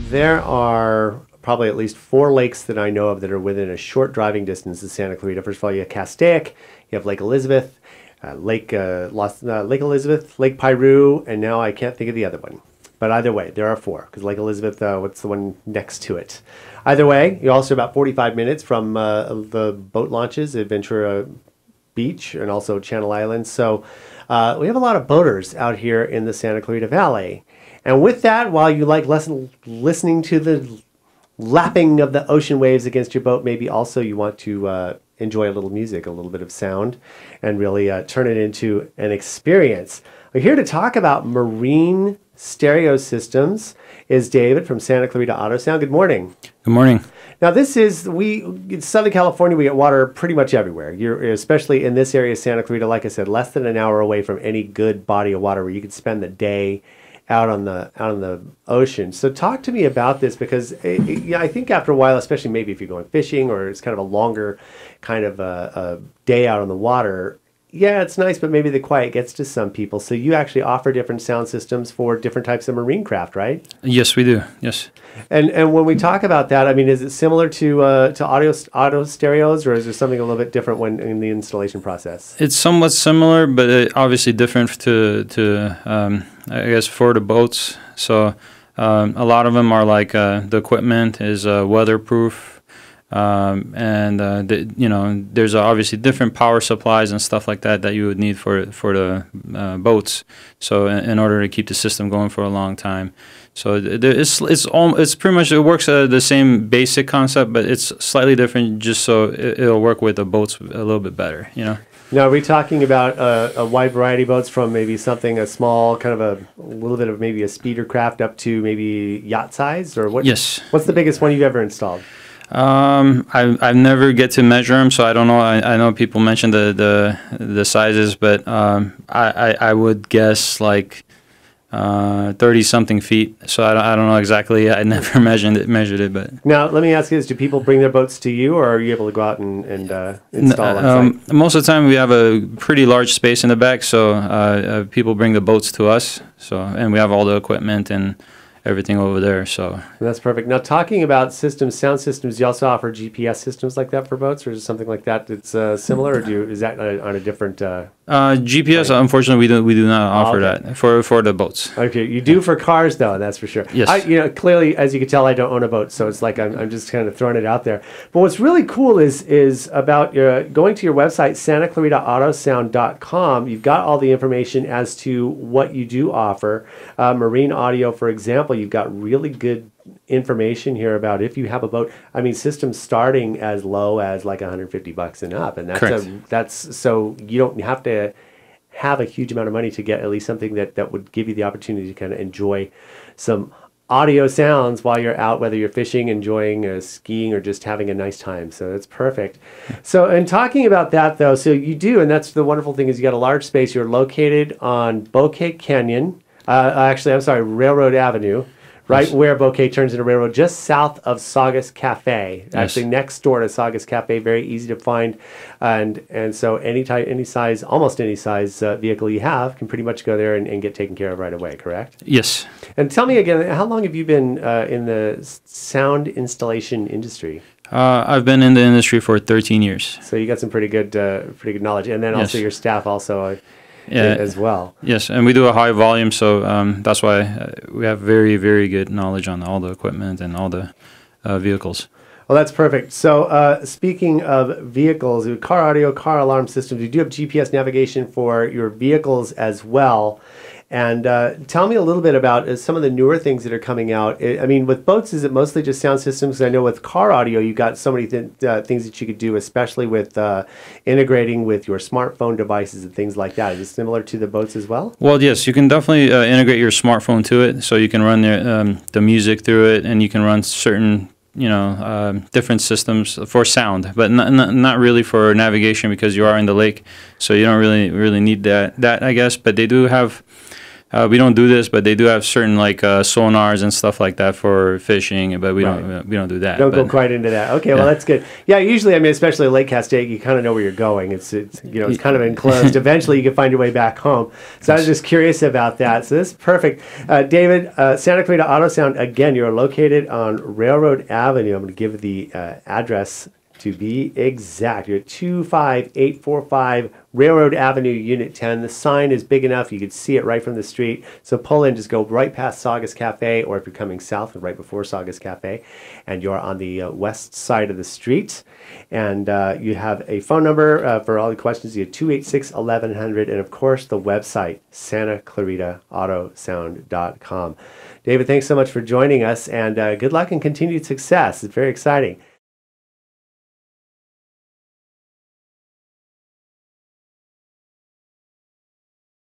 there are probably at least 4 lakes that I know of that are within a short driving distance of Santa Clarita. First of all, you have Castaic, you have Lake Elizabeth, Lake Elizabeth, Lake Piru, and now I can't think of the other one. But either way, there are 4, because Lake Elizabeth, what's the one next to it? Either way, you're also about 45 minutes from the boat launches at Ventura Beach and also Channel Islands. So we have a lot of boaters out here in the Santa Clarita Valley. And with that, while you like listening to the lapping of the ocean waves against your boat, maybe also you want to enjoy a little music, a little bit of sound, and really turn it into an experience. We're here to talk about marine stereo systems is David from Santa Clarita Auto Sound. Good morning. Good morning. Now this is, in Southern California, we get water pretty much everywhere. You're, especially in this area of Santa Clarita, like I said, less than an hour away from any good body of water where you could spend the day out on the ocean. So talk to me about this, because I think after a while, especially maybe if you're going fishing or it's kind of a longer kind of a day out on the water, yeah, it's nice, but maybe the quiet gets to some people. So you actually offer different sound systems for different types of marine craft, right? Yes, we do. Yes. And when we talk about that, I mean, is it similar to auto stereos, or is there something a little bit different when in the installation process? It's somewhat similar, but obviously different to I guess for the boats. So a lot of them are like the equipment is weatherproof. There's obviously different power supplies and stuff like that you would need for the boats. So in order to keep the system going for a long time, so it's pretty much, it works the same basic concept, but it's slightly different, just so it'll work with the boats a little bit better. Now, are we talking about a wide variety of boats, from maybe something a small, kind of a little bit of maybe a speeder craft up to maybe yacht size, or what? Yes. What's the biggest one you've ever installed? I've never get to measure them, so I don't know. I know people mention the sizes, but I would guess like 30-something feet. So I don't know exactly. I never measured it, but now let me ask you this: do people bring their boats to you, or are you able to go out and install on site? Most of the time, we have a pretty large space in the back, so people bring the boats to us. So, and we have all the equipment and everything over there. So that's perfect. Now, talking about systems, sound systems, you also offer GPS systems like that for boats, or is it something like that that's similar, or is that on a different GPS? Unfortunately, we do not offer that for the boats. Okay, you do for cars though, that's for sure. Yes. Clearly, as you can tell, I don't own a boat, so it's like I'm just kind of throwing it out there. But what's really cool is about going to your website, SantaClaritaAutoSound.com. You've got all the information as to what you do offer. Marine audio, for example, you've got really good information here about if you have a boat. I mean, systems starting as low as like $150 and up, and that's so you don't have to have a huge amount of money to get at least something that would give you the opportunity to kind of enjoy some audio sounds while you're out, whether you're fishing, enjoying skiing, or just having a nice time. So that's perfect. So, and talking about that though, so you do, and that's the wonderful thing, is you got a large space. You're located on Bouquet Canyon. Railroad Avenue. Right where Bouquet turns into Railroad, just south of Saugus Cafe. Yes. Actually, next door to Saugus Cafe, very easy to find, and so almost any size vehicle you have can pretty much go there and get taken care of right away. Correct? Yes. And tell me again, how long have you been in the sound installation industry? I've been in the industry for 13 years. So you got some pretty good knowledge, and then also your staff also. As well. Yes, and we do a high volume, so that's why we have very, very good knowledge on all the equipment and all the vehicles. Well, that's perfect. So speaking of vehicles, car audio, car alarm systems, you do have GPS navigation for your vehicles as well. And tell me a little bit about some of the newer things that are coming out. I mean, with boats, is it mostly just sound systems? I know with car audio, you got so many things that you could do, especially with integrating with your smartphone devices and things like that. Is it similar to the boats as well? Well, yes, you can definitely integrate your smartphone to it, so you can run the music through it, and you can run certain different systems for sound, but not really for navigation, because you are in the lake, so you don't really need that I guess. But they do have We don't do this, but they do have certain like sonars and stuff like that for fishing, but we don't do that. Don't go quite into that. Okay, well that's good. Yeah, usually, I mean, especially Lake Castaic, you kind of know where you're going. It's it's kind of enclosed. Eventually, you can find your way back home. So I was just curious about that. So this is perfect. David, Santa Clarita Auto Sound, again, you're located on Railroad Avenue. I'm going to give the address to be exact. You're at 25845 Railroad Avenue, Unit 10. The sign is big enough you could see it right from the street. So pull in, just go right past Saugus Cafe, or if you're coming south, right before Saugus Cafe, and you're on the west side of the street. And you have a phone number for all the questions. You have 286-1100, and of course the website, SantaClaritaAutosound.com. David, thanks so much for joining us, and good luck and continued success. It's very exciting.